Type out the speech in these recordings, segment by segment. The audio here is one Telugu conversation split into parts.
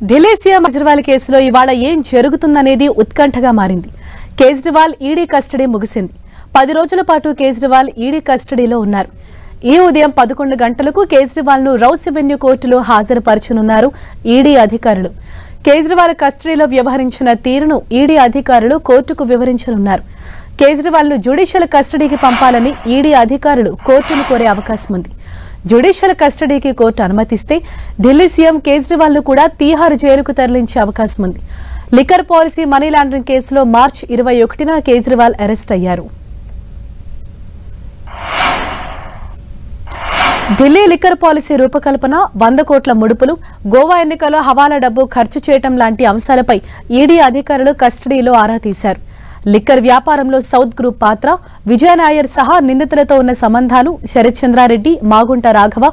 ఢిల్లీ సీఎం కేజ్రీవాల్ కేసులో ఇవాళ ఏం జరుగుతుందనేది ఉత్కంఠగా మారింది. కేజ్రీవాల్ ఈడీ కస్టడీ ముగిసింది. 10 రోజుల పాటు కేజ్రీవాల్ ఈడీ కస్టడీలో ఉన్నారు. ఈ ఉదయం 11 గంటలకు కేజ్రీవాల్ ను రౌస్ ఎవెన్యూ కోర్టులో హాజరుపరచనున్నారు ఈడీ అధికారులు. కేజ్రీవాల్ కస్టడీలో వ్యవహరించిన తీరును ఈడీ అధికారులు కోర్టుకు వివరించనున్నారు. కేజ్రీవాల్ ను జ్యుడిషియల్ కస్టడీకి పంపాలని ఈడీ అధికారులు కోర్టును కోరే అవకాశం ఉంది. జ్యుడిషియల్ కస్టడీకి కోర్టు అనుమతిస్తే ఢిల్లీ సీఎం కేజ్రీవాల్ ను కూడా తీహార్ జైలుకు తరలించే అవకాశం ఉంది. లిక్కర్ పాలసీ మనీ లాండరింగ్ కేసులో మార్చి 21న కేజ్రీవాల్ అరెస్ట్ అయ్యారు. ఢిల్లీ లిక్కర్ పాలసీ రూపకల్పన, 100 కోట్ల ముడుపులు, గోవా ఎన్నికల్లో హవాలా డబ్బు ఖర్చు చేయడం లాంటి అంశాలపై ఈడీ అధికారులు కస్టడీలో ఆరా తీశారు. లిక్కర్ వ్యాపారంలో సౌత్ గ్రూప్ పాత్ర, విజయ్ నాయర్ సహా నిందితులతో ఉన్న సంబంధాలు, శరత్ చంద్రారెడ్డి, మాగుంట రాఘవ,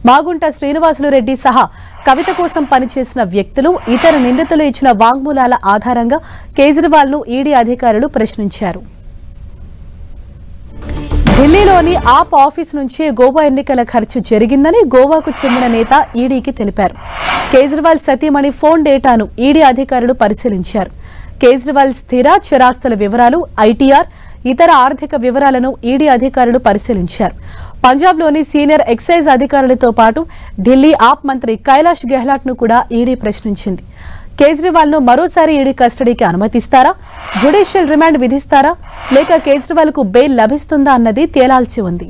మాగుంట శ్రీనివాసులు రెడ్డి సహా కవిత కోసం పనిచేసిన వ్యక్తులు, ఇతర నిందితులు ఇచ్చిన వాంగ్మూలాల ఆధారంగా కేజ్రీవాల్ ను ఈడీ అధికారులు ప్రశ్నించారు. ఢిల్లీలోని ఆప్ ఆఫీస్ నుంచే గోవా ఎన్నికల ఖర్చు జరిగిందని గోవాకు చెందిన నేత ఈడీకి తెలిపారు. కేజ్రీవాల్ సతీమణి ఫోన్ డేటాను ఈడీ అధికారులు పరిశీలించారు. కేజ్రీవాల్ స్థిర చరాస్తుల వివరాలు, ఐటీఆర్, ఇతర ఆర్థిక వివరాలను ఈడీ అధికారులు పరిశీలించారు. పంజాబ్లోని సీనియర్ ఎక్సైజ్ అధికారులతో పాటు ఢిల్లీ ఆప్ మంత్రి కైలాష్ గెహ్లాట్ ను కూడా ఈడీ ప్రశ్నించింది. కేజ్రీవాల్ ను మరోసారి ఈడీ కస్టడీకి అనుమతిస్తారా, జ్యుడిషియల్ రిమాండ్ విధిస్తారా, లేక కేజ్రీవాల్ కు బెయిల్ లభిస్తుందా అన్నది తేలాల్సి ఉంది.